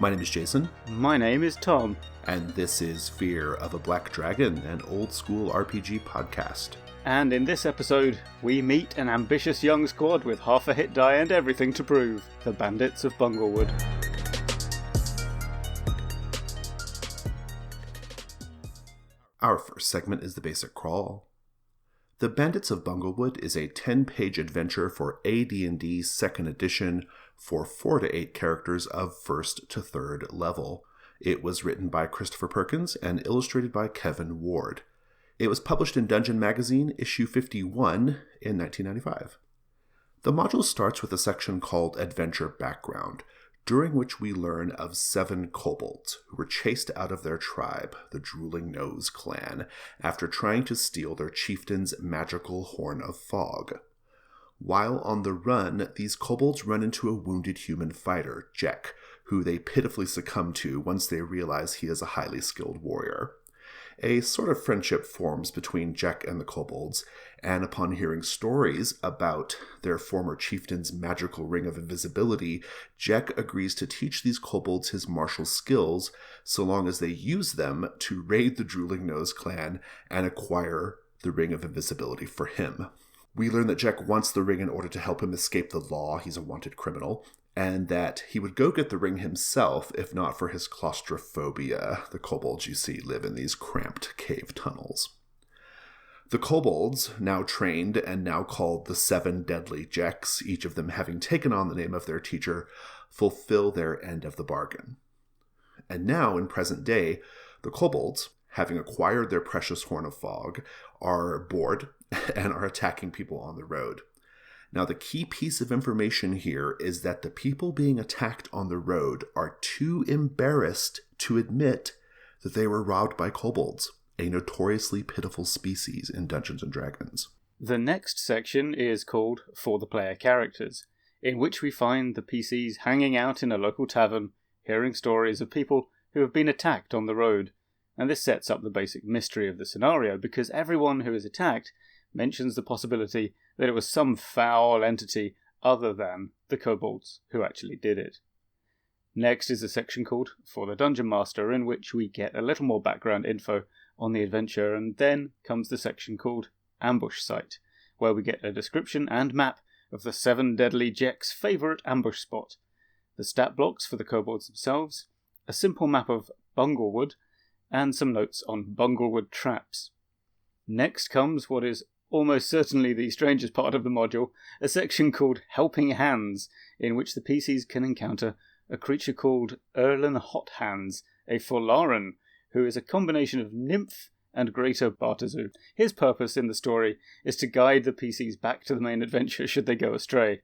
My name is Jason. My name is Tom. And this is Fear of a Black Dragon, an old-school RPG podcast. And in this episode, we meet an ambitious young squad with half a hit die and everything to prove, the Bandits of Bunglewood. Our first segment is the basic crawl. The Bandits of Bunglewood is a 10-page adventure for AD&D 2nd edition for 4 to 8 characters of 1st to 3rd level. It was written by Christopher Perkins and illustrated by Kevin Ward. It was published in Dungeon Magazine, issue 51 in 1995. The module starts with a section called Adventure Background, during which we learn of 7 kobolds who were chased out of their tribe, the Drooling Nose clan, after trying to steal their chieftain's magical horn of fog. While on the run, these kobolds run into a wounded human fighter, Jack, who they pitifully succumb to once they realize he is a highly skilled warrior. A sort of friendship forms between Jack and the kobolds, and upon hearing stories about their former chieftain's magical ring of invisibility, Jack agrees to teach these kobolds his martial skills so long as they use them to raid the Drooling Nose clan and acquire the ring of invisibility for him. We learn that Jack wants the ring in order to help him escape the law, he's a wanted criminal, and that he would go get the ring himself if not for his claustrophobia. The kobolds, you see, live in these cramped cave tunnels. The kobolds, now trained and now called the 7 Deadly Jeks, each of them having taken on the name of their teacher, fulfill their end of the bargain. And now, in present day, the kobolds, having acquired their precious horn of fog, are bored and are attacking people on the road. Now, the key piece of information here is that the people being attacked on the road are too embarrassed to admit that they were robbed by kobolds, a notoriously pitiful species in Dungeons & Dragons. The next section is called For the Player Characters, in which we find the PCs hanging out in a local tavern, hearing stories of people who have been attacked on the road. And this sets up the basic mystery of the scenario, because everyone who is attacked mentions the possibility that it was some foul entity other than the kobolds who actually did it. Next is a section called For the Dungeon Master, in which we get a little more background info on the adventure, and then comes the section called Ambush Site, where we get a description and map of the 7 Deadly Jeks' favourite ambush spot, the stat blocks for the kobolds themselves, a simple map of Bunglewood, and some notes on Bunglewood traps. Next comes what is almost certainly the strangest part of the module, a section called Helping Hands, in which the PCs can encounter a creature called Erlen Hot Hands, a Folaran, who is a combination of nymph and greater Bartazu. His purpose in the story is to guide the PCs back to the main adventure should they go astray.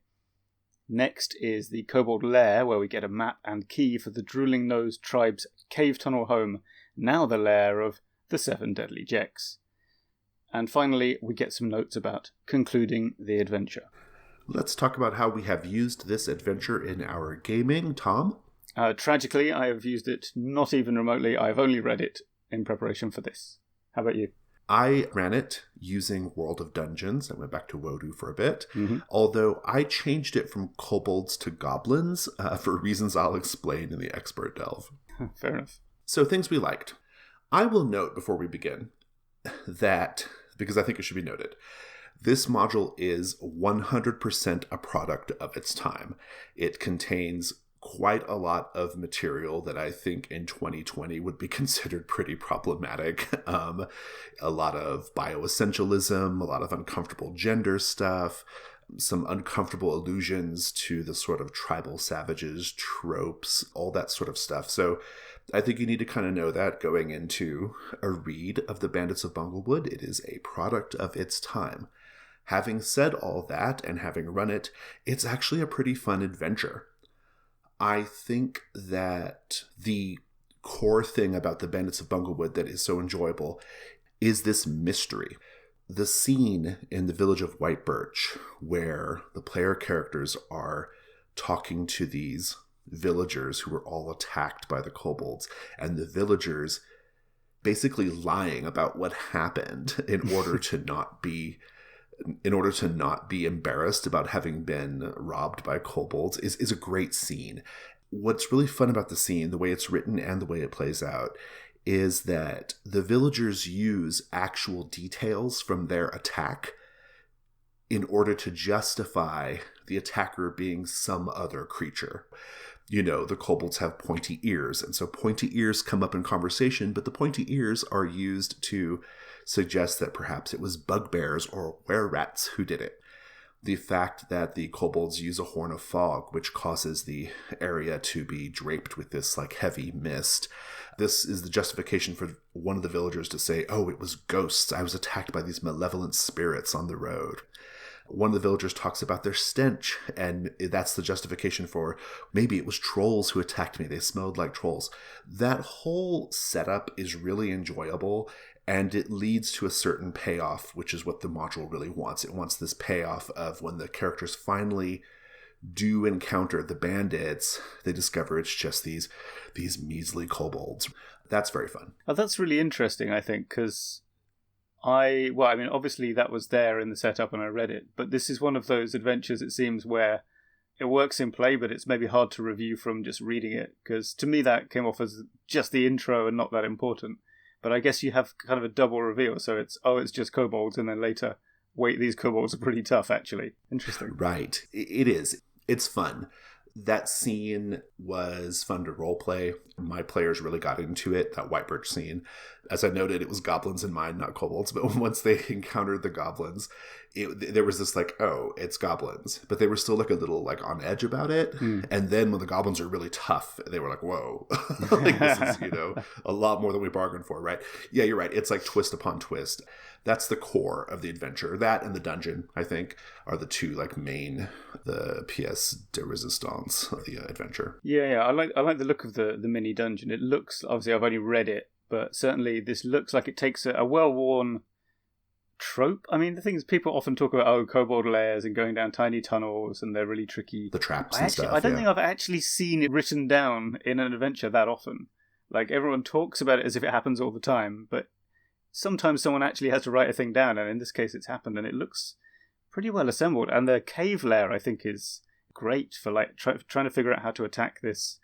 Next is the Cobalt Lair, where we get a map and key for the Drooling Nose tribe's cave tunnel home, now the lair of the 7 Deadly Jeks. And finally, we get some notes about concluding the adventure. Let's talk about how we have used this adventure in our gaming. Tom? Tragically, I have used it not even remotely. I've only read it in preparation for this. How about you? I ran it using World of Dungeons. I went back to Wodu for a bit, although I changed it from kobolds to goblins for reasons I'll explain in the Expert Delve. Fair enough. So things we liked. I will note before we begin that, because I think it should be noted, this module is 100% a product of its time. It contains quite a lot of material that I think in 2020 would be considered pretty problematic. A lot of bioessentialism, a lot of uncomfortable gender stuff, some uncomfortable allusions to the sort of tribal savages tropes, all that sort of stuff. So I think you need to kind of know that going into a read of the Bandits of Bunglewood. It is a product of its time. Having said all that and having run it, it's actually a pretty fun adventure. I think that the core thing about the Bandits of Bunglewood that is so enjoyable is this mystery. The scene in the village of White Birch where the player characters are talking to these villagers who were all attacked by the kobolds, and the villagers basically lying about what happened in order to not be embarrassed about having been robbed by kobolds is a great scene. What's really fun about the scene, the way it's written and the way it plays out, is that the villagers use actual details from their attack in order to justify the attacker being some other creature. You know, the kobolds have pointy ears, and so pointy ears come up in conversation, but the pointy ears are used to suggest that perhaps it was bugbears or were-rats who did it. The fact that the kobolds use a horn of fog, which causes the area to be draped with this like heavy mist. This is the justification for one of the villagers to say, oh, it was ghosts. I was attacked by these malevolent spirits on the road. One of the villagers talks about their stench, and that's the justification for maybe it was trolls who attacked me. They smelled like trolls. That whole setup is really enjoyable, and it leads to a certain payoff, which is what the module really wants. It wants this payoff of when the characters finally do encounter the bandits, they discover it's just these measly kobolds. That's very fun. Oh, that's really interesting, I think, because obviously that was there in the setup and I read it, but this is one of those adventures, it seems, where it works in play, but it's maybe hard to review from just reading it, because to me that came off as just the intro and not that important. But I guess you have kind of a double reveal, so it's just kobolds, and then later, wait, these kobolds are pretty tough, actually. Interesting. Right. It is. It's fun. That scene was fun to roleplay. My players really got into it, that White Birch scene. As I noted, it was goblins in mind, not kobolds. But once they encountered the goblins, there was this like, oh, it's goblins. But they were still like a little like on edge about it. And then when the goblins are really tough, they were like, whoa, like this is, a lot more than we bargained for, right? Yeah, you're right. It's like twist upon twist. That's the core of the adventure. That and the dungeon, I think, are the two like main, the pièce de résistance of the adventure. Yeah. I like the look of the mini dungeon. It looks, obviously I've only read it, but certainly this looks like it takes a well-worn trope. I mean, the thing is, people often talk about, Kobold Lairs and going down tiny tunnels, and they're really tricky. The traps and stuff. I don't think I've actually seen it written down in an adventure that often. Like, everyone talks about it as if it happens all the time, but sometimes someone actually has to write a thing down, and in this case it's happened, and it looks pretty well assembled. And the cave lair, I think, is great for like trying to figure out how to attack this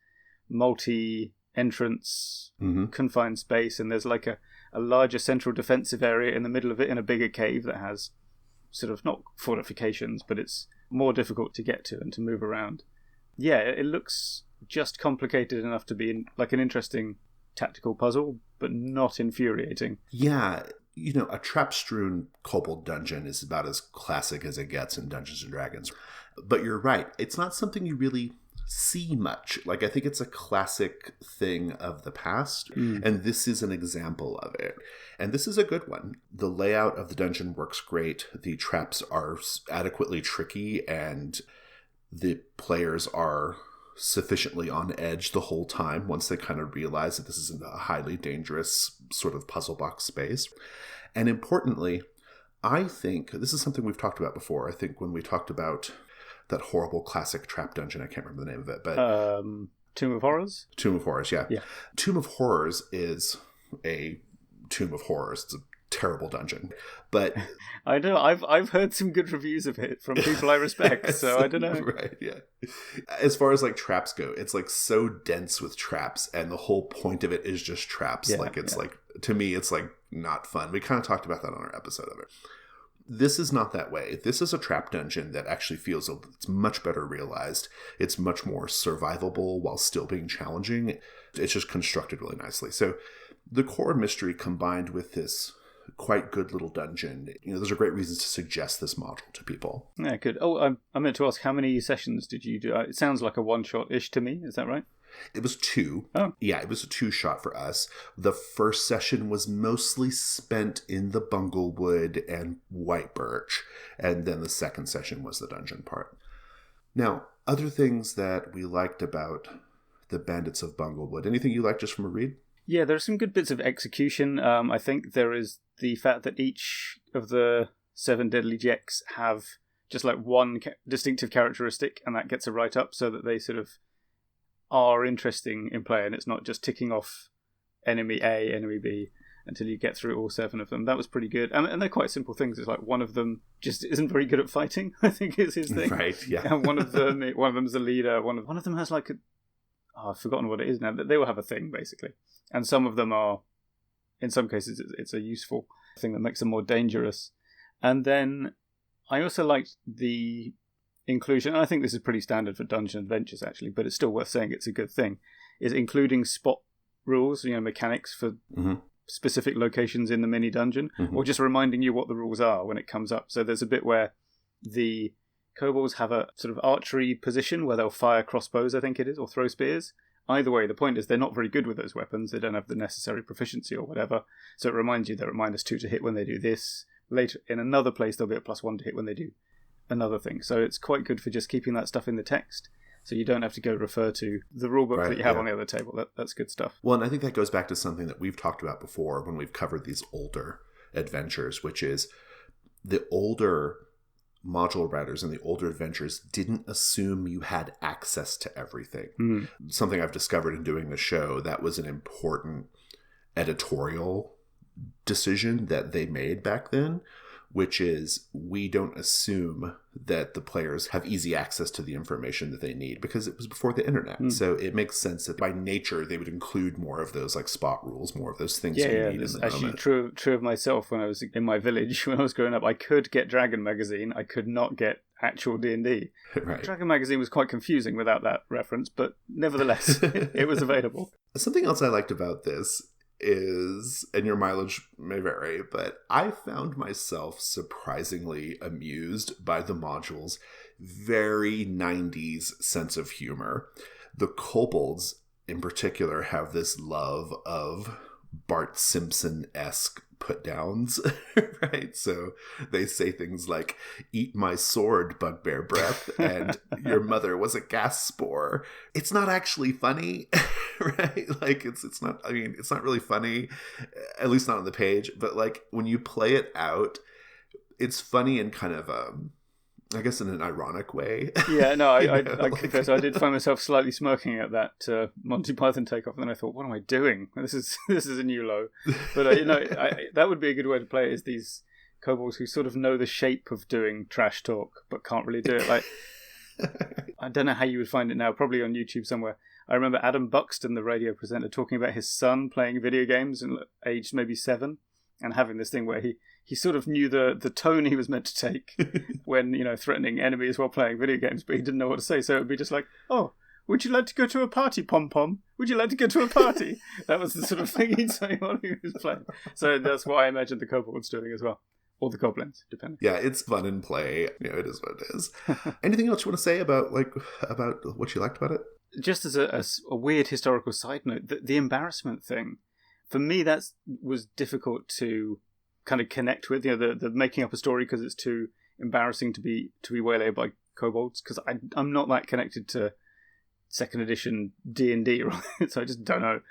multi-entrance confined space, and there's like a larger central defensive area in the middle of it in a bigger cave that has sort of not fortifications, but it's more difficult to get to and to move around. Yeah, it looks just complicated enough to be like an interesting tactical puzzle, but not infuriating. Yeah, a trap-strewn kobold dungeon is about as classic as it gets in Dungeons & Dragons. But you're right, it's not something you really see much. Like, I think it's a classic thing of the past, and this is an example of it. And this is a good one. The layout of the dungeon works great. The traps are adequately tricky, and the players are sufficiently on edge the whole time once they kind of realize that this is a highly dangerous sort of puzzle box space. And importantly, I think this is something we've talked about before. I think when we talked about that horrible classic trap dungeon, I can't remember the name of it, but Tomb of Horrors? Tomb of Horrors, yeah. Tomb of Horrors is a Tomb of Horrors. It's a terrible dungeon, but I know I've heard some good reviews of it from people I respect, so I don't know. Right, yeah. As far as like traps go, it's like so dense with traps, and the whole point of it is just traps. Like to me, it's like not fun. We kind of talked about that on our episode of it. This is not that way. This is a trap dungeon that actually feels it's much better realized. It's much more survivable while still being challenging. It's just constructed really nicely. So the core mystery combined with this quite good little dungeon, those are great reasons to suggest this module to people. Yeah, good. Oh, I meant to ask, how many sessions did you do? It sounds like a one-shot-ish to me. Is that right? It was 2. Oh. Yeah, it was a 2-shot for us. The first session was mostly spent in the Bunglewood and White Birch, and then the second session was the dungeon part. Now, other things that we liked about the Bandits of Bunglewood. Anything you liked just from a read? Yeah, there are some good bits of execution. I think there is the fact that each of the 7 deadly jecks have just like one distinctive characteristic, and that gets a write-up so that they sort of are interesting in play, and it's not just ticking off enemy A, enemy B until you get through all 7 of them. That was pretty good. And they're quite simple things. It's like one of them just isn't very good at fighting, I think is his thing. Right, yeah. And one of them is the leader. One of them has like I've forgotten what it is now. They will have a thing, basically. And some of them are, in some cases, it's a useful thing that makes them more dangerous. And then I also liked the inclusion, and I think this is pretty standard for Dungeon Adventures, actually, but it's still worth saying it's a good thing, is including spot rules, mechanics for specific locations in the mini dungeon, or just reminding you what the rules are when it comes up. So there's a bit where the kobolds have a sort of archery position where they'll fire crossbows, I think it is, or throw spears. Either way, the point is they're not very good with those weapons. They don't have the necessary proficiency or whatever. So it reminds you they're at -2 to hit when they do this. Later, in another place, they'll be at +1 to hit when they do another thing. So it's quite good for just keeping that stuff in the text. So you don't have to go refer to the rulebook that you have on the other table. That's good stuff. Well, and I think that goes back to something that we've talked about before when we've covered these older adventures, which is the older module writers and the older adventures didn't assume you had access to everything. Something I've discovered in doing the show, that was an important editorial decision that they made back then, which is we don't assume that the players have easy access to the information that they need because it was before the internet. So it makes sense that by nature they would include more of those like spot rules, more of those things you need in the actually moment. True of myself. When I was in my village, when I was growing up, I could get Dragon Magazine. I could not get actual D&D. Right. Dragon Magazine was quite confusing without that reference, but nevertheless, it was available. Something else I liked about this is, and your mileage may vary, but I found myself surprisingly amused by the module's very 90s sense of humor. The kobolds in particular have this love of Bart Simpson-esque put-downs, right? So they say things like, "Eat my sword, bugbear breath," and "Your mother was a gas spore." It's not actually funny, right? Like it's not, I mean, it's not really funny, at least not on the page, but like when you play it out, it's funny in kind of I guess in an ironic way. Yeah, no, I confess I did find myself slightly smirking at that Monty Python takeoff, and then I thought, what am I doing? This is a new low. But that would be a good way to play it, is these kobolds who sort of know the shape of doing trash talk, but can't really do it. Like, I don't know how you would find it now, probably on YouTube somewhere. I remember Adam Buxton, the radio presenter, talking about his son playing video games and aged maybe 7, and having this thing where he sort of knew the tone he was meant to take when, threatening enemies while playing video games, but he didn't know what to say. So it would be just like, "Oh, would you like to go to a party, Pom-Pom? Would you like to go to a party?" That was the sort of thing he'd say while he was playing. So that's what I imagined the kobolds doing as well. Or the goblins, depending. Yeah, it's fun and play. It is what it is. Anything else you want to say about what you liked about it? Just as a weird historical side note, the embarrassment thing, for me, that was difficult to kind of connect with, the making up a story because it's too embarrassing to be waylaid by kobolds, because I'm not that connected to 2nd edition D&D, right? So I just don't know.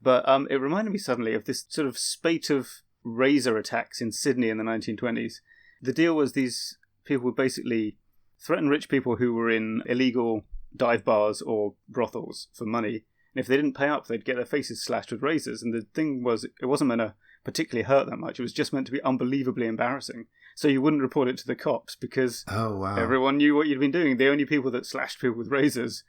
But it reminded me suddenly of this sort of spate of razor attacks in Sydney in the 1920s. The deal was these people would basically threaten rich people who were in illegal dive bars or brothels for money, and if they didn't pay up, they'd get their faces slashed with razors. And the thing was, it wasn't meant to particularly hurt that much. It was just meant to be unbelievably embarrassing. So you wouldn't report it to the cops because everyone knew what you'd been doing. The only people that slashed people with razors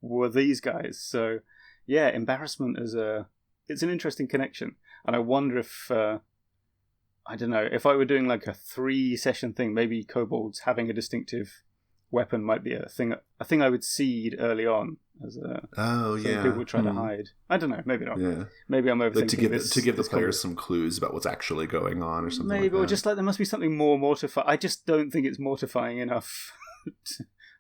were these guys. So yeah, embarrassment it's an interesting connection. And I wonder if, I don't know, if I were doing like a 3-session thing, maybe kobolds having a distinctive weapon might be a thing I would seed early on as people would try to hide. I don't know, maybe not. Yeah. Maybe I'm overthinking this. To give the players some clues about what's actually going on or something maybe, like that. Or just like there must be something more mortifying. I just don't think it's mortifying enough.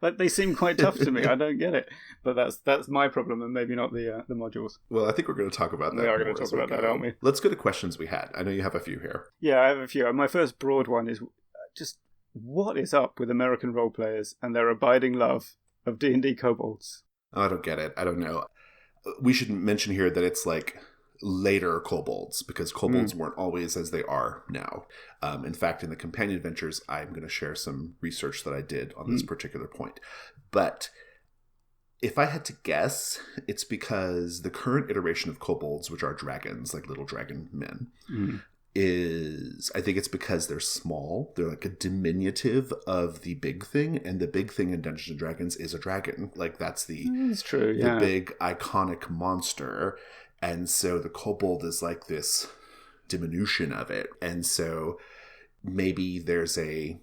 Like, they seem quite tough to me. I don't get it. But that's my problem, and maybe not the modules. Well, I think we're going to talk about that. We are going to talk about that, aren't we? Let's go to questions we had. I know you have a few here. Yeah, I have a few. My first broad one is just, what is up with American role players and their abiding love of D&D kobolds? I don't get it. I don't know. We should mention here that it's like later kobolds, because kobolds weren't always as they are now. In fact, in the companion adventures, I'm going to share some research that I did on this particular point. But if I had to guess, it's because the current iteration of kobolds, which are dragons, like little dragon men, is, I think it's because they're small. They're like a diminutive of the big thing, and the big thing in Dungeons and Dragons is a dragon. Like that's the big iconic monster, and so the kobold is like this diminution of it, and so maybe there's a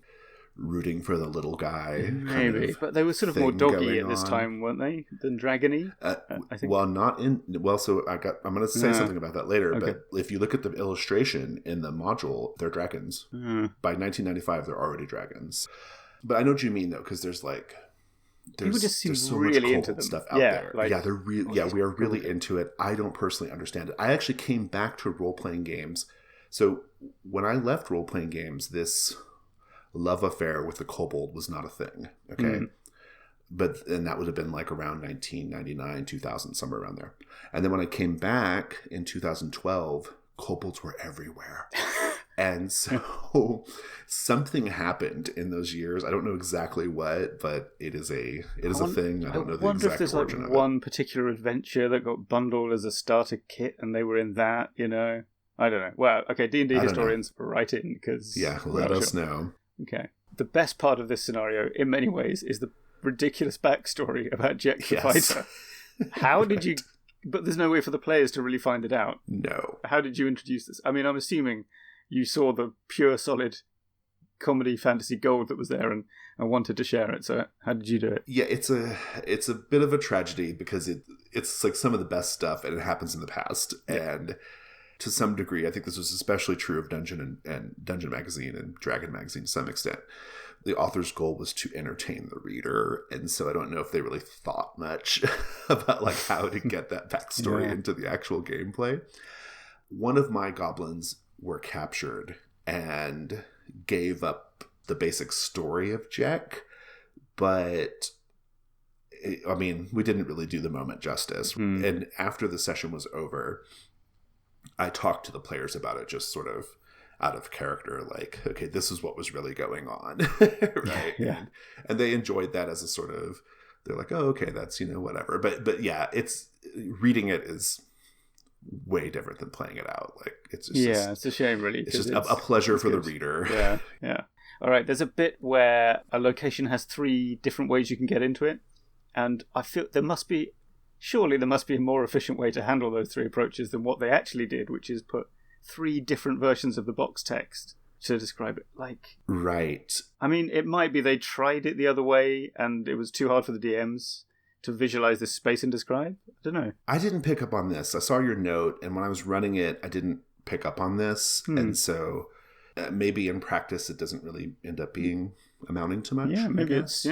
rooting for the little guy. Maybe, but they were sort of more doggy at this time, weren't they, than dragony? I think. Well, not in. Well, so I'm going to say something about that later. Okay. But if you look at the illustration in the module, they're dragons. By 1995, they're already dragons. But I know what you mean, though, because there's people just seem so really much into them. Stuff out there. They're really. Yeah, we are really into it. I don't personally understand it. I actually came back to role playing games. So when I left role playing games, this love affair with the kobold was not a thing. Okay. And that would have been like around 1999, 2000, somewhere around there. And then when I came back in 2012, kobolds were everywhere. And so something happened in those years. I don't know exactly what, but it is a thing. I don't know the exact origin of it. I wonder if there's like one particular adventure that got bundled as a starter kit and they were in that, I don't know. Well, okay, D&D historians write in because... Yeah, let us know. Okay. The best part of this scenario, in many ways, is the ridiculous backstory about Jack the Fighter. How did you... But there's no way for the players to really find it out. No. How did you introduce this? I mean, I'm assuming you saw the pure, solid comedy fantasy gold that was there and wanted to share it. So how did you do it? Yeah, it's a bit of a tragedy because it's like some of the best stuff and it happens in the past. Yeah. And... to some degree, I think this was especially true of Dungeon and Dungeon Magazine and Dragon Magazine to some extent. The author's goal was to entertain the reader, and so I don't know if they really thought much about like how to get that backstory into the actual gameplay. One of my goblins were captured and gave up the basic story of Jack, but I mean, we didn't really do the moment justice. And after the session was over, I talked to the players about it just sort of out of character, like, okay, this is what was really going on. Right. Yeah. And they enjoyed that as a sort of, they're like, oh, okay, that's, whatever. But yeah, it's reading it is way different than playing it out. Like it's just, it's a shame really. It's just a pleasure for the reader. Yeah. Yeah. All right. There's a bit where a location has 3 different ways you can get into it. And I feel surely there must be a more efficient way to handle those 3 approaches than what they actually did, which is put 3 different versions of the box text to describe it. Like, right. I mean, it might be they tried it the other way and it was too hard for the DMs to visualize this space and describe. I don't know. I didn't pick up on this. I saw your note, and when I was running it, I didn't pick up on this. And so maybe in practice it doesn't really end up being amounting to much. Yeah,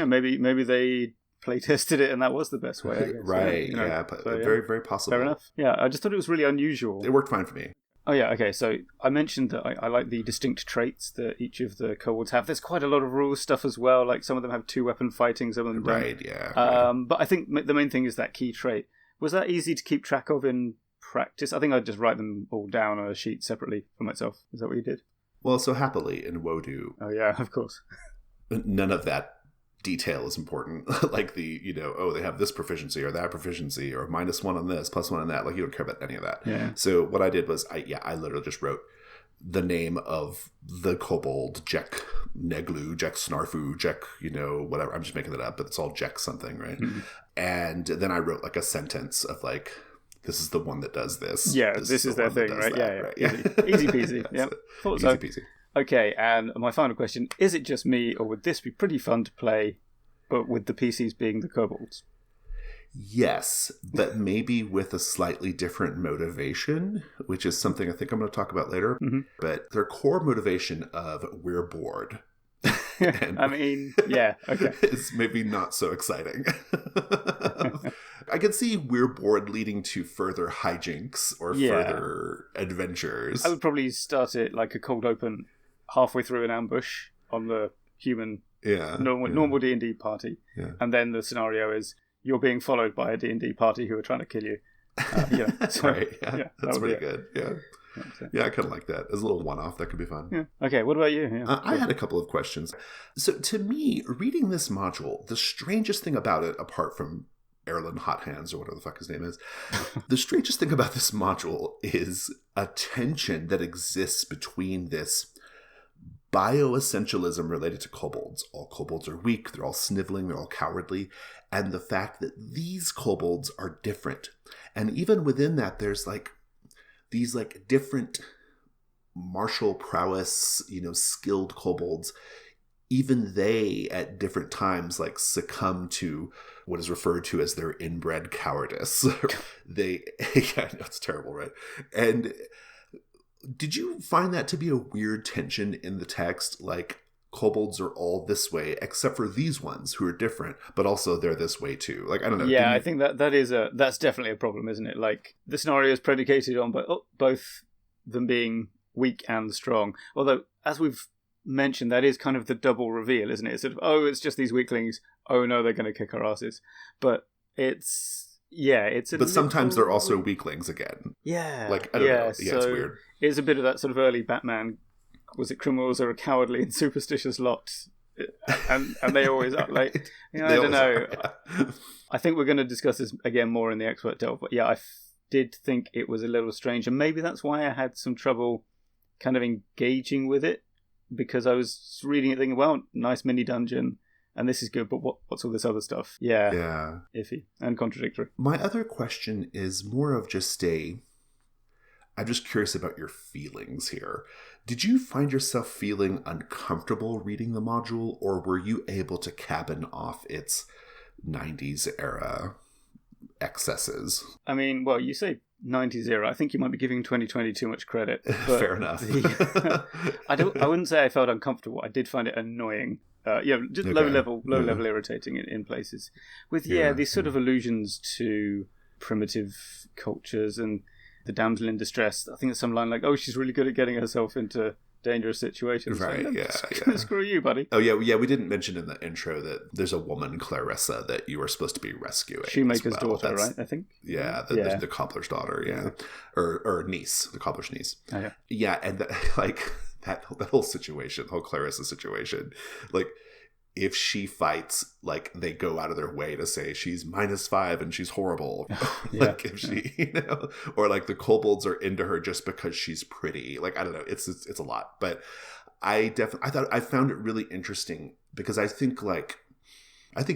maybe maybe they play tested it and that was the best way, I guess. Right. Very, very possible. Fair enough. Yeah, I just thought it was really unusual. It worked fine for me. Oh yeah, okay, so I mentioned that I like the distinct traits that each of the kobolds have. There's quite a lot of rules stuff as well, like some of them have 2-weapon fighting, some of them don't. Right, yeah. But I think the main thing is that key trait. Was that easy to keep track of in practice? I think I'd just write them all down on a sheet separately for myself. Is that what you did? Well, so happily in Wodu... Oh yeah, of course. None of that detail is important. Like the, they have this proficiency or that proficiency or -1 on this, +1 on that. Like you don't care about any of that. Yeah. So what I did was I literally just wrote the name of the kobold, Jek Neglu, Jek Snarfu, Jek, whatever. I'm just making that up, but it's all Jek something, right? Mm-hmm. And then I wrote like a sentence of like, this is the one that does this. Yeah, this is their thing, right? Yeah. Easy peasy. Yeah. Easy peasy. Okay, and my final question, is it just me, or would this be pretty fun to play, but with the PCs being the kobolds? Yes, but maybe with a slightly different motivation, which is something I think I'm going to talk about later. Mm-hmm. But their core motivation of we're bored. I mean, yeah, okay. It's maybe not so exciting. I can see we're bored leading to further hijinks or further adventures. I would probably start it like a cold open halfway through an ambush on the human normal D&D party. Yeah. And then the scenario is you're being followed by a D&D party who are trying to kill you. Right, yeah. That's pretty good, yeah. Yeah, I kind of like that. As a little one-off, that could be fun. Yeah. Okay, what about you? Yeah. I had a couple of questions. So to me, reading this module, the strangest thing about it, apart from Erlen Hot Hands, or whatever the fuck his name is. The strangest thing about this module is a tension that exists between this bioessentialism related to kobolds. All kobolds are weak, they're all sniveling, they're all cowardly, and the fact that these kobolds are different. And even within that, there's like these like different martial prowess, skilled kobolds. Even they, at different times, like succumb to what is referred to as their inbred cowardice. Yeah, I know, it's terrible, right? And did you find that to be a weird tension in the text? Like, kobolds are all this way, except for these ones who are different, but also they're this way too. Like, I don't know. Yeah, I think that's definitely a problem, isn't it? Like, the scenario is predicated on both them being weak and strong. Although, as we've mentioned, that is kind of the double reveal, isn't it? It's sort of, it's just these weaklings. Oh no, they're going to kick our asses. But but sometimes they're also weaklings again. Yeah. Like, I don't know. Yeah, it's weird. It's a bit of that sort of early Batman. Was it criminals are a cowardly and superstitious lot? And they always are. Like, I don't know. Yeah. I think we're going to discuss this again more in the expert delve. But yeah, I did think it was a little strange. And maybe that's why I had some trouble kind of engaging with it. Because I was reading it thinking, well, nice mini dungeon, and this is good, but what's all this other stuff? Yeah. Iffy and contradictory. My other question is more of just I'm just curious about your feelings here. Did you find yourself feeling uncomfortable reading the module, or were you able to cabin off its 90s era excesses? I mean, well, you say 90s era. I think you might be giving 2020 too much credit. But fair enough. I wouldn't say I felt uncomfortable. I did find it annoying. Just low level irritating in places. With these sort of allusions to primitive cultures and the damsel in distress. I think it's some line like, "Oh, she's really good at getting herself into dangerous situations." Right, so, screw you, buddy. Oh, yeah, we didn't mention in the intro that there's a woman, Clarissa, that you are supposed to be rescuing. Shoemaker's daughter, right, I think? Yeah, the cobbler's daughter, yeah. Or niece, the cobbler's niece. Oh, yeah. Yeah, and that whole situation, the whole Clarissa situation, like, if she fights, like, they go out of their way to say she's -5 and she's horrible. Like, if she, or like the kobolds are into her just because she's pretty. Like, I don't know. It's a lot. But I found it really interesting because I think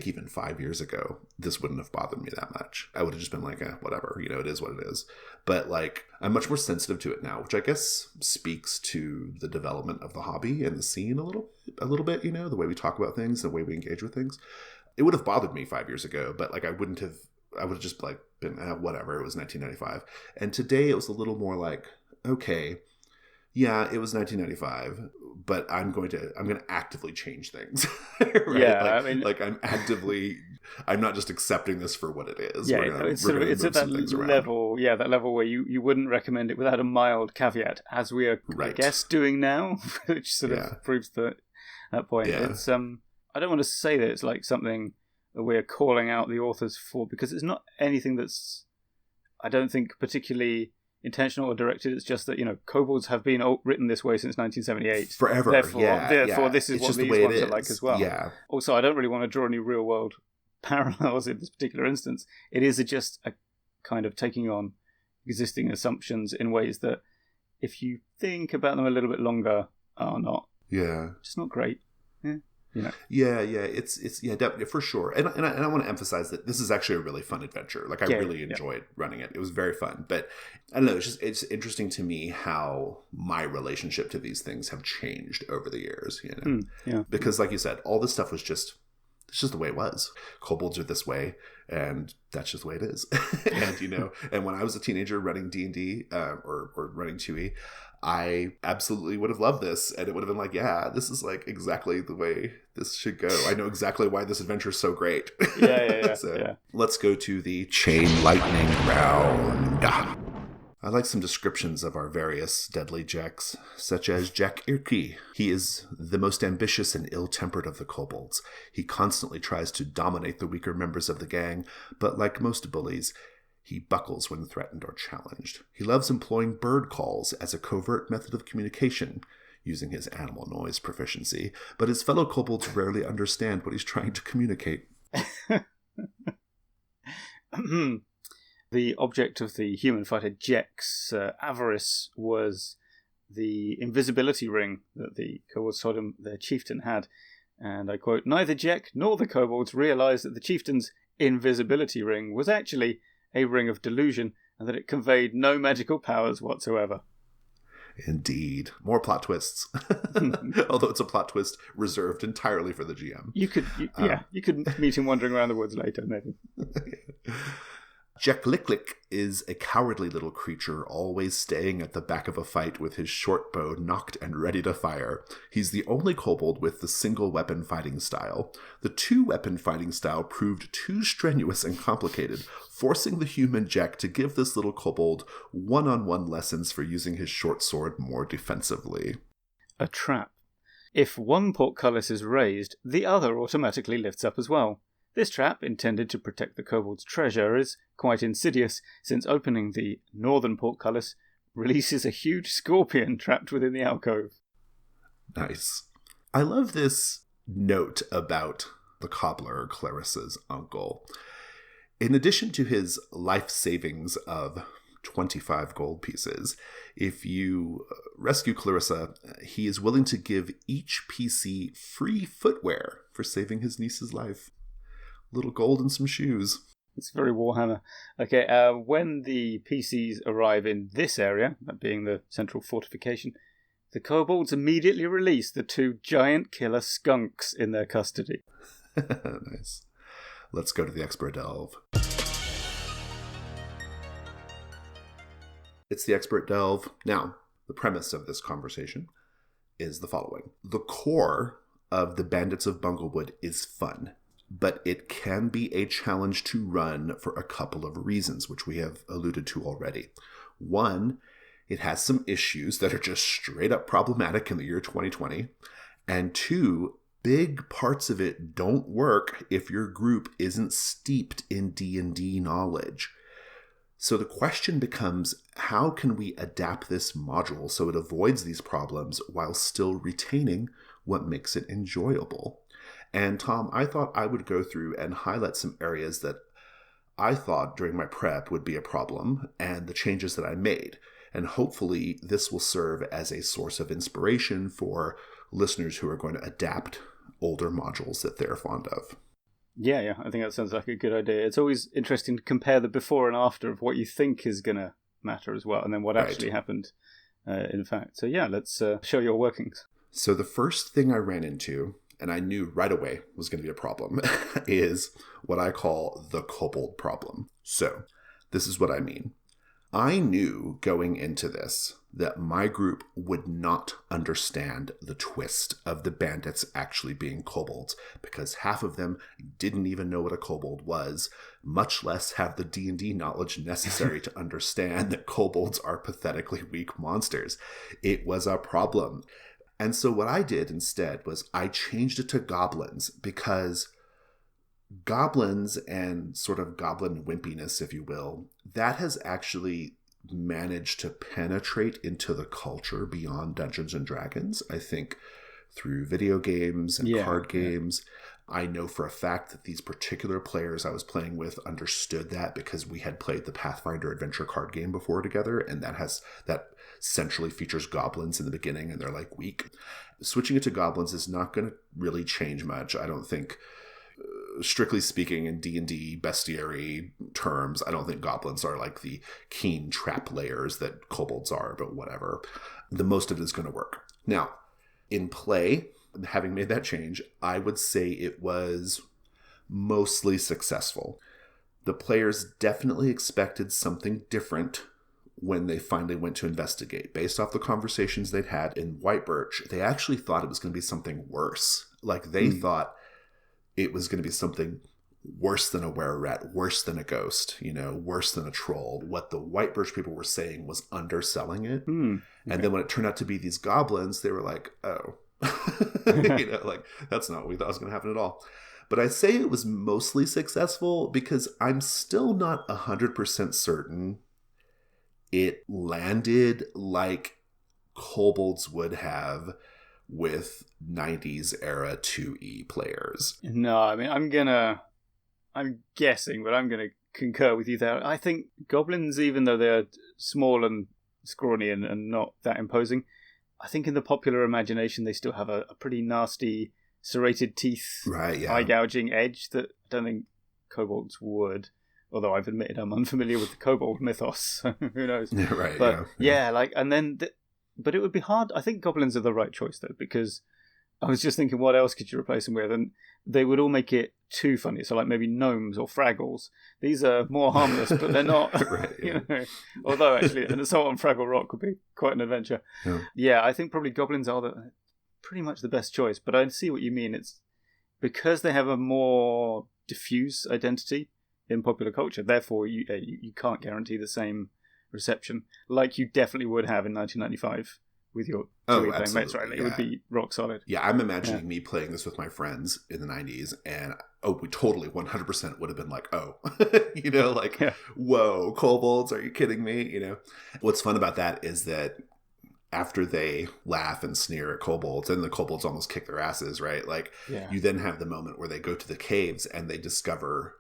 even 5 years ago, this wouldn't have bothered me that much. I would have just been like, whatever, it is what it is. But like, I'm much more sensitive to it now, which I guess speaks to the development of the hobby and the scene a little bit, the way we talk about things, the way we engage with things. It would have bothered me 5 years ago, but like, I would have just like been, whatever, it was 1995. And today it was a little more like, okay, yeah, it was 1995, but I'm going to actively change things. Right? Yeah, I'm not just accepting this for what it is. Yeah, it's at that level. Yeah, that level where you wouldn't recommend it without a mild caveat, as we are, right. I guess, doing now, which sort of proves that point. Yeah. It's I don't want to say that it's like something that we're calling out the authors for, because it's not anything that's, I don't think, particularly intentional or directed. It's just that, kobolds have been written this way since 1978 forever. Therefore this is what these ones are like as well. Yeah. Also, I don't really want to draw any real world parallels in this particular instance. It is just a kind of taking on existing assumptions in ways that, if you think about them a little bit longer, are not just not great. It's definitely, for sure. And I want to emphasize that this is actually a really fun adventure. Like, I really enjoyed running it. It was very fun. But I don't know, it's interesting to me how my relationship to these things have changed over the years, Because like you said, all this stuff was it's just the way it was. Kobolds are this way, and that's just the way it is. And and when I was a teenager running D&D or running 2E, I absolutely would have loved this, and it would have been like, this is like exactly the way this should go. I know exactly why this adventure is so great. So let's go to the Chain Lightning round. I like some descriptions of our various deadly Jacks, such as Jack Irky. He is the most ambitious and ill-tempered of the kobolds. He constantly tries to dominate the weaker members of the gang, but like most bullies, he buckles when threatened or challenged. He loves employing bird calls as a covert method of communication, using his animal noise proficiency, but his fellow kobolds rarely understand what he's trying to communicate. The object of the human fighter Jek's avarice was the invisibility ring that the kobolds told him their chieftain had. And I quote, "Neither Jek nor the kobolds realised that the chieftain's invisibility ring was actually a ring of delusion and that it conveyed no magical powers whatsoever." Indeed. More plot twists. Although it's a plot twist reserved entirely for the GM. You could meet him wandering around the woods later, maybe. Jek Licklick is a cowardly little creature, always staying at the back of a fight with his short bow knocked and ready to fire. He's the only kobold with the single weapon fighting style. The two weapon fighting style proved too strenuous and complicated, forcing the human Jek to give this little kobold one-on-one lessons for using his short sword more defensively. A trap. If one portcullis is raised, the other automatically lifts up as well. This trap, intended to protect the kobold's treasure, is quite insidious, since opening the northern portcullis releases a huge scorpion trapped within the alcove. Nice. I love this note about the cobbler, Clarissa's uncle. In addition to his life savings of 25 gold pieces, if you rescue Clarissa, he is willing to give each PC free footwear for saving his niece's life. Little gold and some shoes. It's very Warhammer. Okay, when the PCs arrive in this area, that being the central fortification, the kobolds immediately release the two giant killer skunks in their custody. Nice. Let's go to the expert delve. It's the expert delve. Now, the premise of this conversation is the following. The core of the Bandits of Bunglewood is fun, but it can be a challenge to run for a couple of reasons, which we have alluded to already. One, it has some issues that are just straight up problematic in the year 2020. And two, big parts of it don't work if your group isn't steeped in D&D knowledge. So the question becomes, how can we adapt this module so it avoids these problems while still retaining what makes it enjoyable? And Tom, I thought I would go through and highlight some areas that I thought during my prep would be a problem and the changes that I made. And hopefully this will serve as a source of inspiration for listeners who are going to adapt older modules that they're fond of. Yeah, I think that sounds like a good idea. It's always interesting to compare the before and after of what you think is going to matter as well, and then what actually happened in fact. So yeah, let's show your workings. So the first thing I ran into, and I knew right away was going to be a problem, is what I call the kobold problem. So this is what I mean. I knew going into this that my group would not understand the twist of the bandits actually being kobolds, because half of them didn't even know what a kobold was, much less have the D&D knowledge necessary to understand that kobolds are pathetically weak monsters. It was a problem. And so what I did instead was I changed it to goblins, because goblins and sort of goblin wimpiness, if you will, that has actually managed to penetrate into the culture beyond Dungeons and Dragons, I think, through video games and card games. I know for a fact that these particular players I was playing with understood that, because we had played the Pathfinder adventure card game before together, and that centrally features goblins in the beginning, and they're like weak. Switching it to goblins is not going to really change much, I don't think. Strictly speaking, in D&D bestiary terms, I don't think goblins are like the keen trap layers that kobolds are, but whatever. The most of it is going to work. Now, in play, having made that change, I would say it was mostly successful. The players definitely expected something different when they finally went to investigate. Based off the conversations they'd had in White Birch, they actually thought it was going to be something worse. Like they thought it was going to be something worse than a were-rat, worse than a ghost, worse than a troll. What the White Birch people were saying was underselling it. And then when it turned out to be these goblins, they were like, oh, like that's not what we thought was going to happen at all. But I say it was mostly successful because I'm still not 100% certain it landed like kobolds would have with 90s era 2E players. No, I mean, I'm gonna I'm guessing, but I'm going to concur with you there. I think goblins, even though they're small and scrawny and not that imposing, I think in the popular imagination they still have a pretty nasty serrated teeth, eye-gouging edge that I don't think kobolds would. Although I've admitted I'm unfamiliar with the kobold mythos, so who knows? Yeah, right. But but it would be hard. I think goblins are the right choice though, because I was just thinking, what else could you replace them with? And they would all make it too funny. So like maybe gnomes or fraggles. These are more harmless, but they're not. Right, yeah. Although actually an assault on Fraggle Rock would be quite an adventure. Yeah, I think probably goblins are pretty much the best choice. But I see what you mean. It's because they have a more diffuse identity in popular culture. Therefore, you can't guarantee the same reception like you definitely would have in 1995 with your playing mates, right? It would be rock solid. Yeah, I'm imagining me playing this with my friends in the 90s, and we totally 100% would have been like, whoa, kobolds, are you kidding me? What's fun about that is that after they laugh and sneer at kobolds, and the kobolds almost kick their asses, right? You then have the moment where they go to the caves and they discover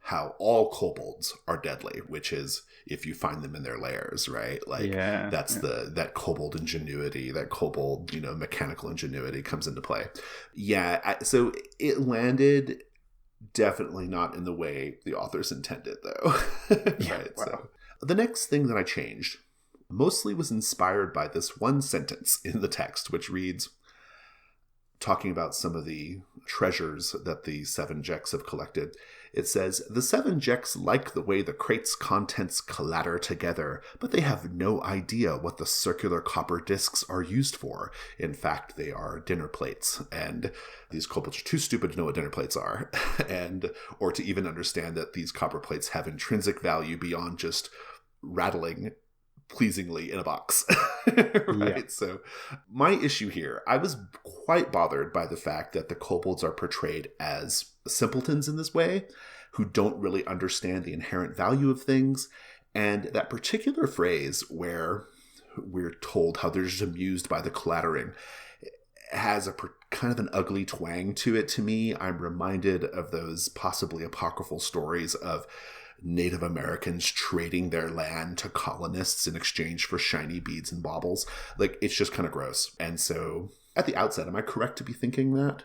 how all kobolds are deadly, which is if you find them in their lairs, right? That kobold ingenuity, that kobold, mechanical ingenuity comes into play. Yeah, so it landed definitely not in the way the authors intended, though. Right. Wow. So the next thing that I changed mostly was inspired by this one sentence in the text, which reads, talking about some of the treasures that the 7 Jeks have collected. It says, the 7 Jeks like the way the crate's contents clatter together, but they have no idea what the circular copper discs are used for. In fact, they are dinner plates, and these kobolds are too stupid to know what dinner plates are, or to even understand that these copper plates have intrinsic value beyond just rattling pleasingly in a box. Right. Yeah. So my issue here, I was quite bothered by the fact that the kobolds are portrayed as simpletons in this way, who don't really understand the inherent value of things. And that particular phrase where we're told how they're just amused by the clattering has a kind of an ugly twang to it to me. I'm reminded of those possibly apocryphal stories of Native Americans trading their land to colonists in exchange for shiny beads and baubles. It's just kind of gross. And so at the outset, am I correct to be thinking that?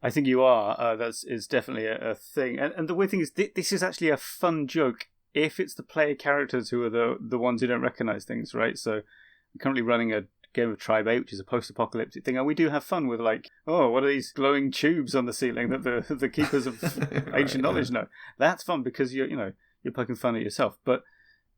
I think you are. It's definitely a thing. And the weird thing is, this is actually a fun joke if it's the player characters who are the ones who don't recognize things, right? So I'm currently running a game of Tribe 8, which is a post-apocalyptic thing, and we do have fun with what are these glowing tubes on the ceiling that the keepers of ancient knowledge know? That's fun because you're poking fun at yourself. But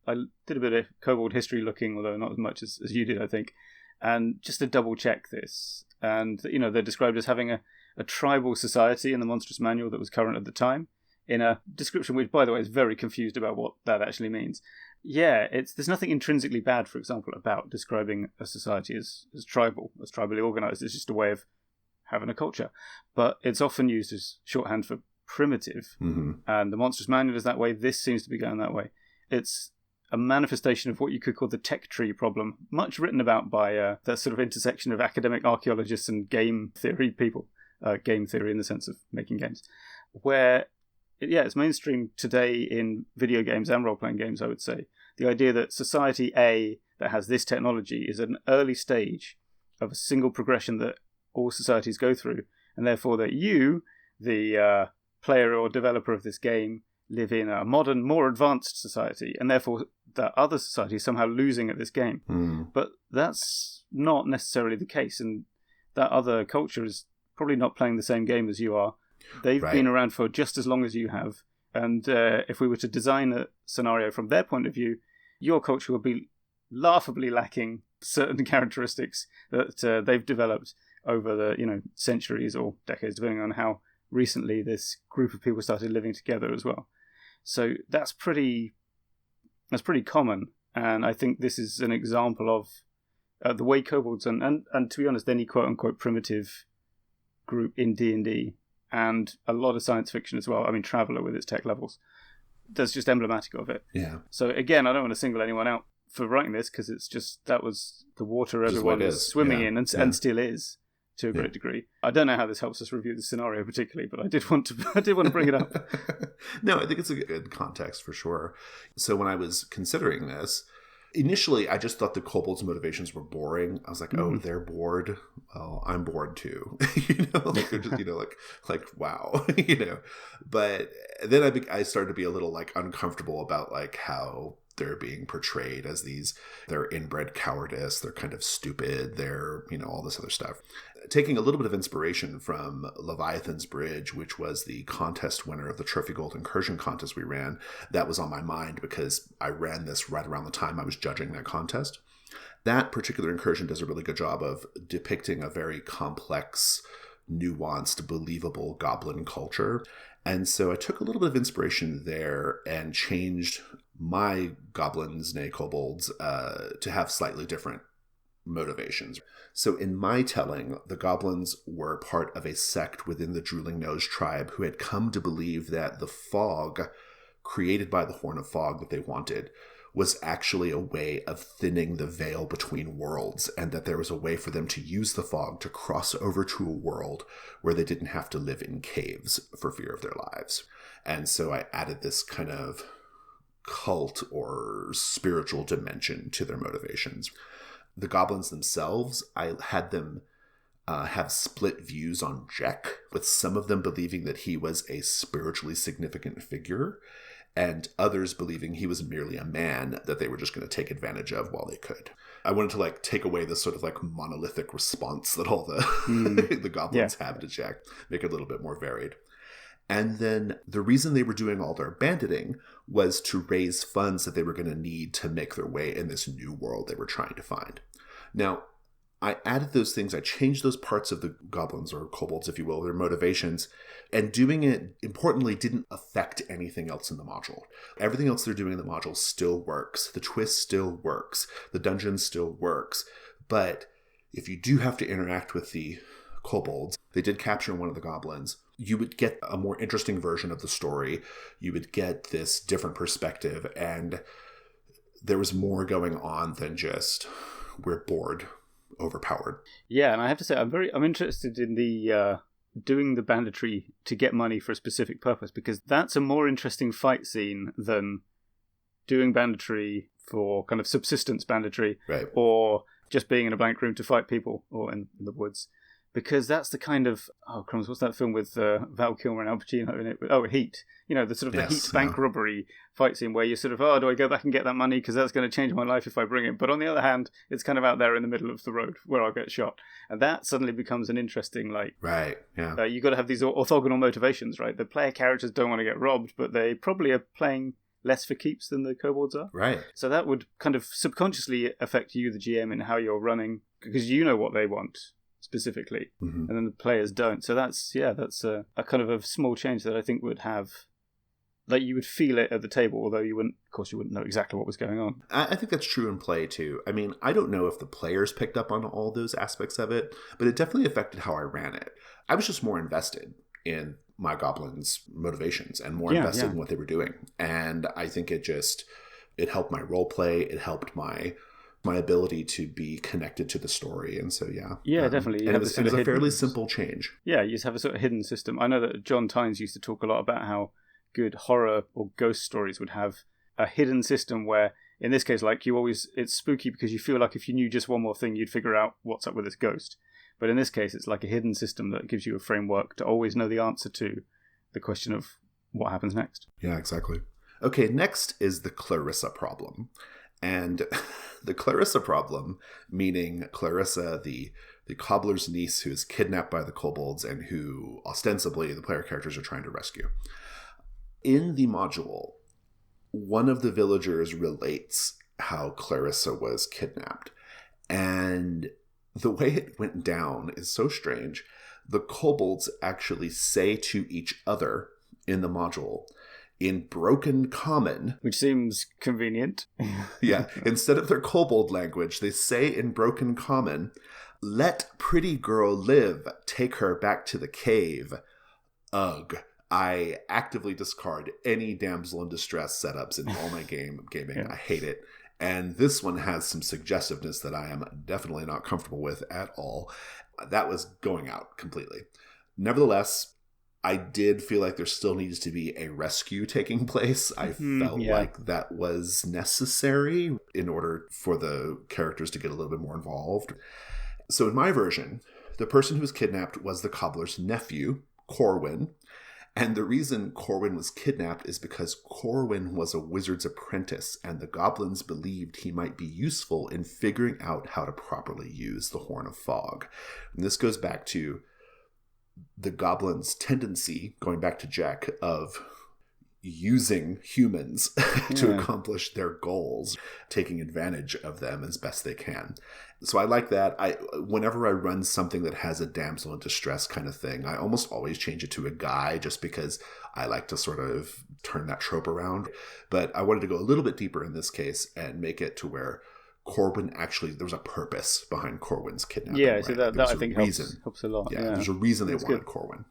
I did a bit of kobold history looking, although not as much as you did, I think. And just to double check this, and they're described as having a tribal society in the Monstrous Manual that was current at the time, in a description which, by the way, is very confused about what that actually means. Yeah, there's nothing intrinsically bad, for example, about describing a society as tribally organized. It's just a way of having a culture. But it's often used as shorthand for primitive, and the Monstrous Manual is that way. This seems to be going that way. It's a manifestation of what you could call the tech tree problem, much written about by that sort of intersection of academic archaeologists and game theory people. Game theory in the sense of making games, where it's mainstream today in video games and role-playing games, I would say. The idea that society A that has this technology is an early stage of a single progression that all societies go through, and therefore that you, the player or developer of this game, live in a modern, more advanced society, and therefore that other society is somehow losing at this game. But that's not necessarily the case, and that other culture is probably not playing the same game as you are. They've been around for just as long as you have, and if we were to design a scenario from their point of view, your culture would be laughably lacking certain characteristics that they've developed over the centuries or decades, depending on how recently this group of people started living together as well. So that's pretty common, and I think this is an example of the way kobolds and to be honest, any quote unquote primitive group in D&D and a lot of science fiction as well. I mean, Traveller with its tech levels, that's just emblematic of it. Yeah. So again, I don't want to single anyone out for writing this because it's just that was the water everyone was swimming in and still is to a great degree. I don't know how this helps us review the scenario particularly, but I did want to bring it up. No, I think it's a good context for sure. So when I was considering this, initially I just thought the kobolds' motivations were boring. I was like, oh, they're bored. Well, I'm bored too. Like they're just, like wow, But then I started to be a little like uncomfortable about like how they're being portrayed as they're inbred cowardice, they're kind of stupid, they're, all this other stuff. Taking a little bit of inspiration from Leviathan's Bridge, which was the contest winner of the Trophy Gold Incursion contest we ran, that was on my mind because I ran this right around the time I was judging that contest. That particular incursion does a really good job of depicting a very complex, nuanced, believable goblin culture. And so I took a little bit of inspiration there and changed my goblins, nay kobolds, to have slightly different motivations. So in my telling, the goblins were part of a sect within the Drooling Nose tribe who had come to believe that the fog created by the Horn of Fog that they wanted was actually a way of thinning the veil between worlds, and that there was a way for them to use the fog to cross over to a world where they didn't have to live in caves for fear of their lives. And so I added this kind of cult or spiritual dimension to their motivations. The goblins themselves, I had them have split views on Jack, with some of them believing that he was a spiritually significant figure, and others believing he was merely a man that they were just going to take advantage of while they could. I wanted to like take away this sort of like monolithic response that all the the goblins have to Jack, make it a little bit more varied. And then the reason they were doing all their banditing was to raise funds that they were going to need to make their way in this new world they were trying to find. Now, I added those things. I changed those parts of the goblins or kobolds, if you will, their motivations. And doing it, importantly, didn't affect anything else in the module. Everything else they're doing in the module still works. The twist still works. The dungeon still works. But if you do have to interact with the kobolds, they did capture one of the goblins, you would get a more interesting version of the story. You would get this different perspective. And there was more going on than just, we're bored, overpowered. Yeah, and I have to say, I'm interested in the doing the banditry to get money for a specific purpose, because that's a more interesting fight scene than doing banditry for kind of subsistence banditry, right, or just being in a blank room to fight people or in the woods. Because that's the kind of, oh crumbs, what's that film with Val Kilmer and Al Pacino in it? Oh, Heat. The sort of the Heat bank robbery fight scene where you're sort of, oh, do I go back and get that money because that's going to change my life if I bring it? But on the other hand, it's kind of out there in the middle of the road where I'll get shot. And that suddenly becomes an interesting, like... Right, yeah. You've got to have these orthogonal motivations, right? The player characters don't want to get robbed, but they probably are playing less for keeps than the kobolds are. Right. So that would kind of subconsciously affect you, the GM, in how you're running, because you know what they want specifically, and then the players don't. So that's a kind of a small change that I think would have, like, you would feel it at the table, although you wouldn't know exactly what was going on. I think that's true in play too. I mean, I don't know if the players picked up on all those aspects of it, but it definitely affected how I ran it. I was just more invested in my goblins' motivations and more invested in what they were doing. And I think it helped my role play. It helped my ability to be connected to the story. And so, definitely. And it was a fairly simple change. Yeah, you just have a sort of hidden system. I know that John Tynes used to talk a lot about how good horror or ghost stories would have a hidden system where, in this case, like, it's spooky because you feel like if you knew just one more thing, you'd figure out what's up with this ghost. But in this case, it's like a hidden system that gives you a framework to always know the answer to the question of what happens next. Yeah, exactly. Okay, next is the Clarissa problem. And the Clarissa problem, meaning Clarissa, the cobbler's niece who is kidnapped by the kobolds and who ostensibly the player characters are trying to rescue. In the module, one of the villagers relates how Clarissa was kidnapped. And the way it went down is so strange. The kobolds actually say to each other in the module, in broken common, which seems convenient. Yeah, instead of their kobold language, they say in broken common, "Let pretty girl live, take her back to the cave." Ugh. I actively discard any damsel in distress setups in all my gaming. Yeah. I hate it. And this one has some suggestiveness that I am definitely not comfortable with at all. that was going out completely. Nevertheless, I did feel like there still needs to be a rescue taking place. I felt like that was necessary in order for the characters to get a little bit more involved. So in my version, the person who was kidnapped was the cobbler's nephew, Corwin. And the reason Corwin was kidnapped is because Corwin was a wizard's apprentice, and the goblins believed he might be useful in figuring out how to properly use the Horn of Fog. And this goes back to the goblins' tendency, going back to Jack, of using humans to accomplish their goals, taking advantage of them as best they can. So I like that. Whenever I run something that has a damsel in distress kind of thing, I almost always change it to a guy, just because I like to sort of turn that trope around. But I wanted to go a little bit deeper in this case and make it to where Corwin actually, there was a purpose behind Corwin's kidnapping. Yeah, so that I think helps a lot. Yeah, there's a reason they wanted Corwin.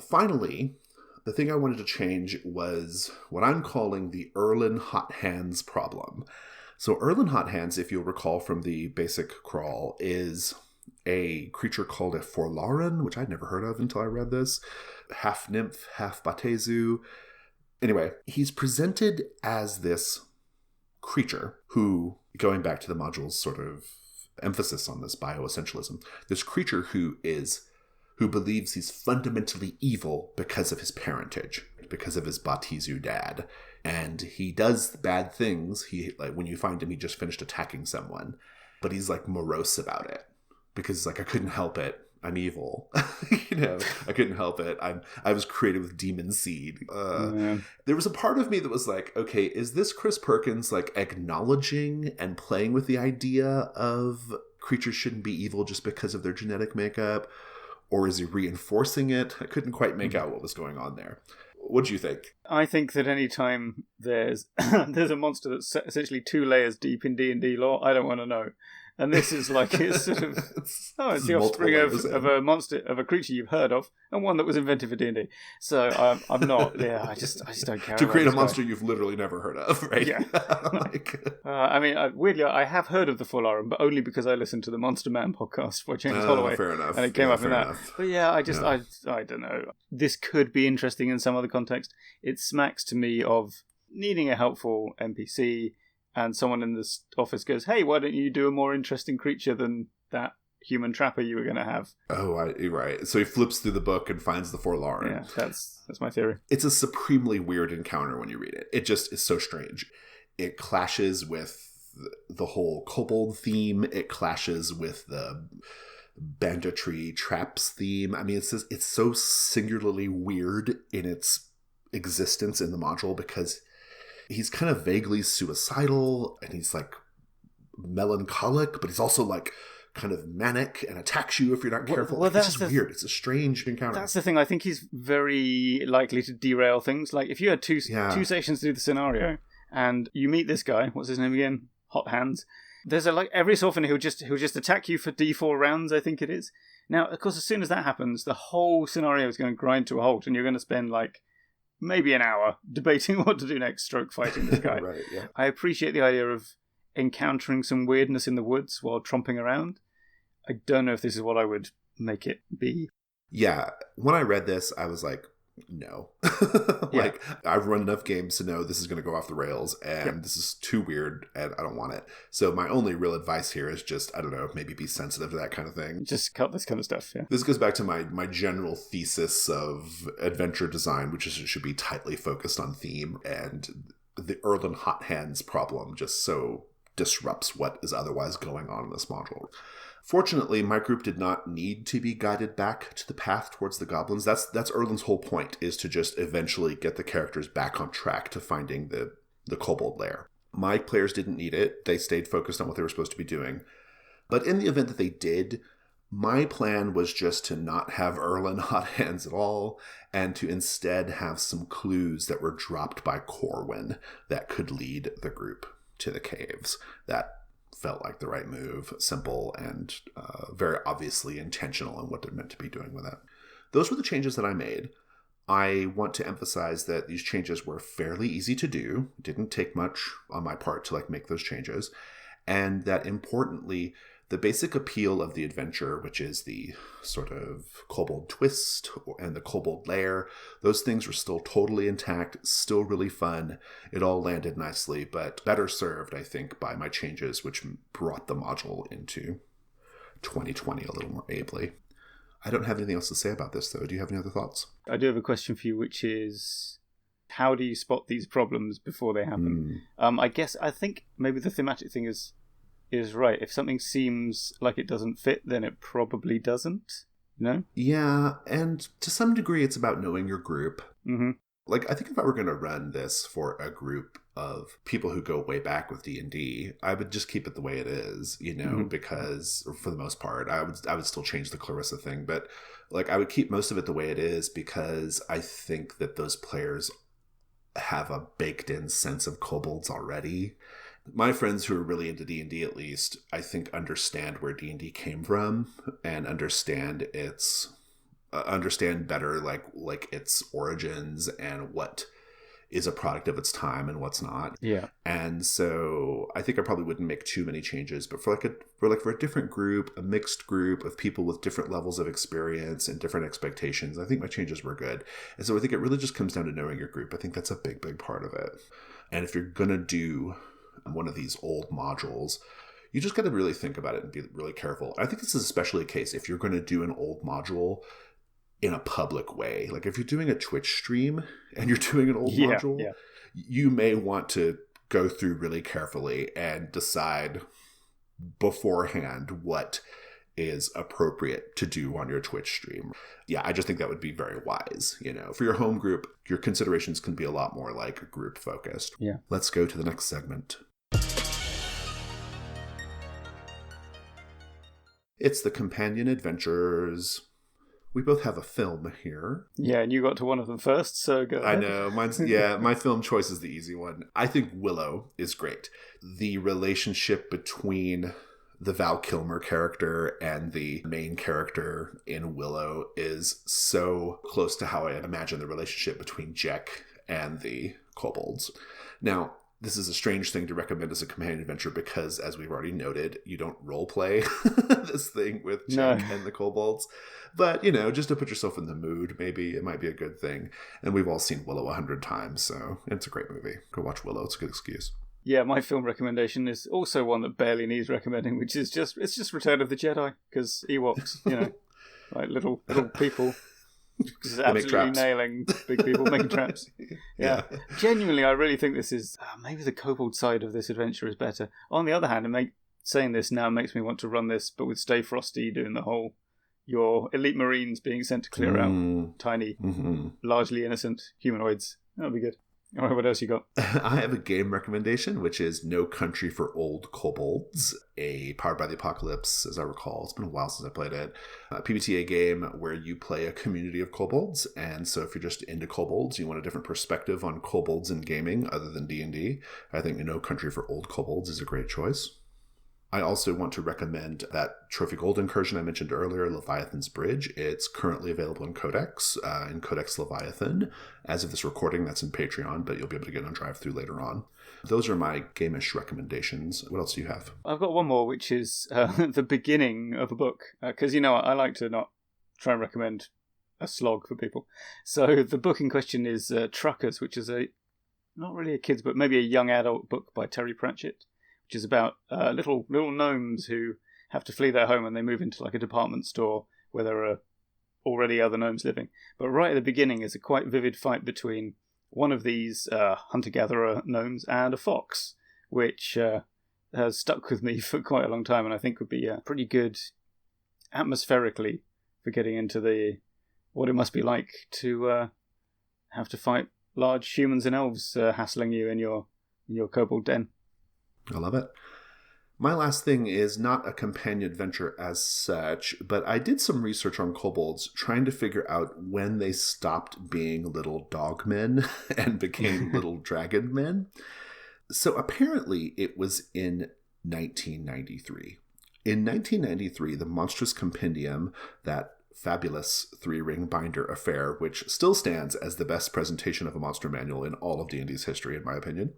Finally, the thing I wanted to change was what I'm calling the Erlin Hot Hands problem. So Erlin Hot Hands, if you'll recall from the basic crawl, is a creature called a Forlaren, which I'd never heard of until I read this. Half nymph, half Batezu. Anyway, he's presented as this creature who, going back to the module's sort of emphasis on this bioessentialism, this creature who believes he's fundamentally evil because of his parentage, because of his Batezu dad. And he does bad things. When you find him, he just finished attacking someone, but he's like morose about it because like, I couldn't help it. I'm evil. I couldn't help it. I was created with demon seed. There was a part of me that was like, okay, is this Chris Perkins like acknowledging and playing with the idea of creatures shouldn't be evil just because of their genetic makeup? Or is he reinforcing it? I couldn't quite make out what was going on there. What do you think? I think that any time there's a monster that's essentially 2 layers deep in D&D lore, I don't want to know. And this is like, it's sort of, it's the offspring of a monster, of a creature you've heard of, and one that was invented for D&D. So I'm not, I just don't care. To create a monster you've literally never heard of, right? Yeah. Weirdly, I have heard of the Forlaren, but only because I listened to the Monster Man podcast by James Holloway. Fair enough. And it came up in that. But yeah, I don't know. This could be interesting in some other context. It smacks to me of needing a helpful NPC, and someone in this office goes, hey, why don't you do a more interesting creature than that human trapper you were going to have? Oh, right. So he flips through the book and finds the Forlaren. Yeah, that's my theory. It's a supremely weird encounter when you read it. It just is so strange. It clashes with the whole kobold theme. It clashes with the banditry traps theme. I mean, it's so singularly weird in its existence in the module because he's kind of vaguely suicidal and he's like melancholic, but he's also like kind of manic and attacks you if you're not careful. Well, that's just weird. It's a strange encounter. That's the thing. I think he's very likely to derail things. Like if you had two sections to do the scenario and you meet this guy, what's his name again? Hot Hands. There's every so often he'll just attack you for D4 rounds, I think it is. Now, of course, as soon as that happens, the whole scenario is going to grind to a halt and you're going to spend like maybe an hour debating what to do next, stroke fighting this guy. Right, yeah. I appreciate the idea of encountering some weirdness in the woods while tromping around. I don't know if this is what I would make it be. Yeah, when I read this, I was like, no. Like, I've run enough games to know this is going to go off the rails, and this is too weird, and I don't want it. So my only real advice here is just, I don't know, maybe be sensitive to that kind of thing. Just cut this kind of stuff, yeah. This goes back to my general thesis of adventure design, which is it should be tightly focused on theme, and the Erlin Hot Hands problem just so disrupts what is otherwise going on in this module. Fortunately, my group did not need to be guided back to the path towards the goblins. That's Erlin's whole point, is to just eventually get the characters back on track to finding the Kobold Lair. My players didn't need it. They stayed focused on what they were supposed to be doing. But in the event that they did, my plan was just to not have Erlin Hot Hands at all, and to instead have some clues that were dropped by Corwin that could lead the group to the caves. That felt like the right move, simple and very obviously intentional in what they're meant to be doing with it. Those were the changes that I made. I want to emphasize that these changes were fairly easy to do. It didn't take much on my part to make those changes. And that importantly, The basic appeal of the adventure, which is the sort of kobold twist and the Kobold Lair, those things were still totally intact, still really fun. It all landed nicely, but better served, I think, by my changes, which brought the module into 2020 a little more ably. I don't have anything else to say about this, though. Do you have any other thoughts? I do have a question for you, which is, how do you spot these problems before they happen? I think maybe the thematic thing is right. If something seems like it doesn't fit, then it probably doesn't. No? Yeah, and to some degree, it's about knowing your group. Mm-hmm. Like, I think if I were going to run this for a group of people who go way back with D&D, I would just keep it the way it is, because for the most part, I would still change the Clarissa thing, but like I would keep most of it the way it is because I think that those players have a baked-in sense of kobolds already. My friends who are really into D&D, at least, I think understand where D&D came from and understand better like its origins and what is a product of its time and what's not. Yeah. And so I think I probably wouldn't make too many changes, but for a different group, a mixed group of people with different levels of experience and different expectations, I think my changes were good. And so I think it really just comes down to knowing your group. I think that's a big, big part of it. And if you're going to do one of these old modules, you just got to really think about it and be really careful. I think this is especially a case if you're going to do an old module in a public way. Like if you're doing a Twitch stream and you're doing an old module, you may want to go through really carefully and decide beforehand what is appropriate to do on your Twitch stream. Yeah, I just think that would be very wise. For your home group, your considerations can be a lot more like group focused. Yeah. Let's go to the next segment. It's the companion adventures. We both have a film here. Yeah, and you got to one of them first, so go ahead. I know. My film choice is the easy one. I think Willow is great. The relationship between the Val Kilmer character and the main character in Willow is so close to how I imagine the relationship between Jack and the kobolds. Now, this is a strange thing to recommend as a companion adventure because, as we've already noted, you don't roleplay this thing with Jack and the kobolds. But, just to put yourself in the mood, maybe it might be a good thing. And we've all seen Willow 100 times, so it's a great movie. Go watch Willow. It's a good excuse. Yeah, my film recommendation is also one that barely needs recommending, which is just Return of the Jedi, because Ewoks, like little people. Just absolutely nailing big people, making traps. Yeah. Genuinely, I really think this is... maybe the kobold side of this adventure is better. On the other hand, saying this now makes me want to run this, but with Stay Frosty doing the whole... your elite marines being sent to clear out tiny, largely innocent humanoids. That'll be good. All right, what else you got? I have a game recommendation, which is No Country for Old Kobolds, a Powered by the Apocalypse, as I recall. It's been a while since I played it. A PBTA game where you play a community of kobolds, and so if you're just into kobolds, you want a different perspective on kobolds in gaming other than D&D, I think No Country for Old Kobolds is a great choice. I also want to recommend that Trophy Gold incursion I mentioned earlier, Leviathan's Bridge. It's currently available in Codex Leviathan. As of this recording, that's in Patreon, but you'll be able to get it on drive-thru later on. Those are my game-ish recommendations. What else do you have? I've got one more, which is the beginning of a book. Because, I like to not try and recommend a slog for people. So the book in question is Truckers, which is not really a kid's book, maybe a young adult book by Terry Pratchett, which is about little gnomes who have to flee their home and they move into like a department store where there are already other gnomes living. But right at the beginning is a quite vivid fight between one of these hunter-gatherer gnomes and a fox, which has stuck with me for quite a long time and I think would be pretty good atmospherically for getting into what it must be like to have to fight large humans and elves hassling you in your kobold den. I love it. My last thing is not a companion adventure as such, but I did some research on kobolds trying to figure out when they stopped being little dog men and became little dragon men. So apparently it was in 1993. In 1993, the Monstrous Compendium, that fabulous 3-ring binder affair, which still stands as the best presentation of a monster manual in all of D&D's history, in my opinion,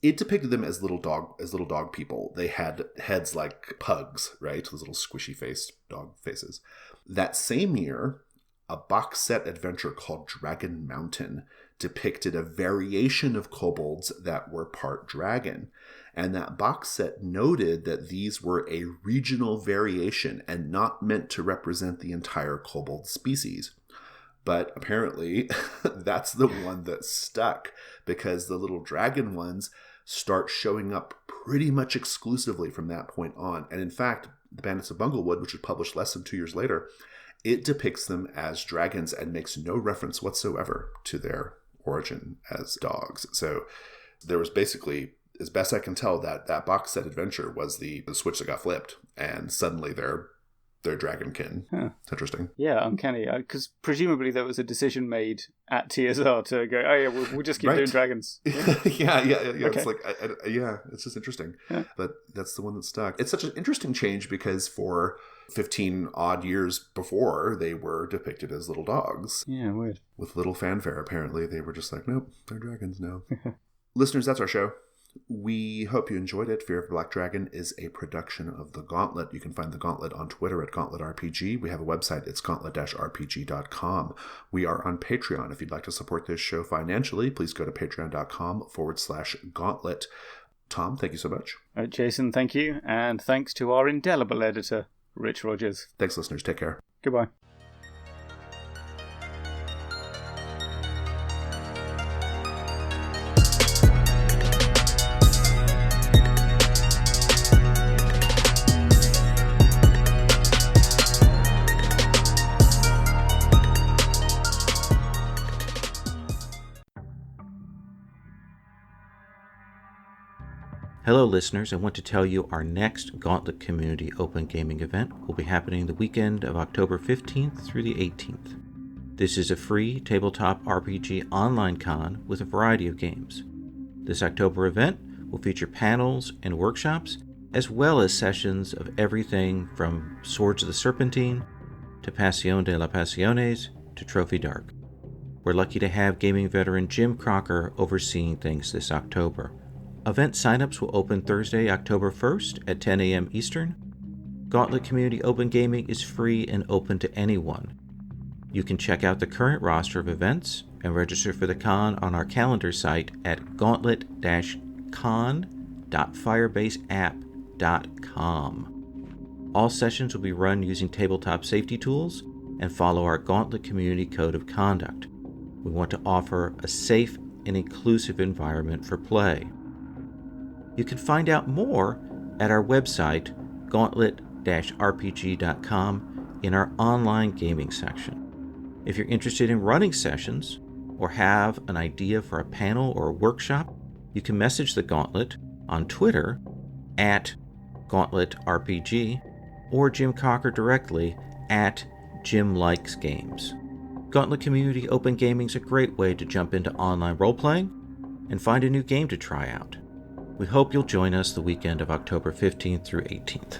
It depicted them as little dog people. They had heads like pugs, right? Those little squishy faced dog faces. That same year, a box set adventure called Dragon Mountain depicted a variation of kobolds that were part dragon. And that box set noted that these were a regional variation and not meant to represent the entire kobold species. But apparently, that's the one that stuck, because the little dragon ones start showing up pretty much exclusively from that point on. And in fact, The Bandits of Bunglewood, which was published less than 2 years later, it depicts them as dragons and makes no reference whatsoever to their origin as dogs. So there was basically, as best I can tell, that box set adventure was the switch that got flipped, and suddenly they're dragonkin. Huh. It's interesting. Yeah, uncanny. Because presumably there was a decision made at TSR to go, oh yeah, we'll just keep doing dragons. Yeah. Okay. It's like, it's just interesting. Yeah. But that's the one that stuck. It's such an interesting change because for 15 odd years before, they were depicted as little dogs. Yeah, weird. With little fanfare, apparently. They were just like, nope, they're dragons now. Listeners, that's our show. We hope you enjoyed it. Fear of the Black Dragon is a production of The Gauntlet. You can find The Gauntlet on Twitter at GauntletRPG. We have a website. It's gauntlet-rpg.com. We are on Patreon. If you'd like to support this show financially, please go to patreon.com/gauntlet. Tom, thank you so much. Jason, thank you. And thanks to our indelible editor, Rich Rogers. Thanks, listeners. Take care. Goodbye. Hello listeners, I want to tell you our next Gauntlet Community Open Gaming event will be happening the weekend of October 15th through the 18th. This is a free tabletop RPG online con with a variety of games. This October event will feature panels and workshops, as well as sessions of everything from Swords of the Serpentine, to Passion de la Passiones, to Trophy Dark. We're lucky to have gaming veteran Jim Crocker overseeing things this October. Event signups will open Thursday, October 1st at 10 a.m. Eastern. Gauntlet Community Open Gaming is free and open to anyone. You can check out the current roster of events and register for the con on our calendar site at gauntlet-con.firebaseapp.com. All sessions will be run using tabletop safety tools and follow our Gauntlet Community Code of Conduct. We want to offer a safe and inclusive environment for play. You can find out more at our website, gauntlet-rpg.com, in our online gaming section. If you're interested in running sessions or have an idea for a panel or a workshop, you can message the Gauntlet on Twitter at GauntletRPG or Jim Cocker directly at Jim Likes Games. Gauntlet Community Open Gaming is a great way to jump into online role-playing and find a new game to try out. We hope you'll join us the weekend of October 15th through 18th.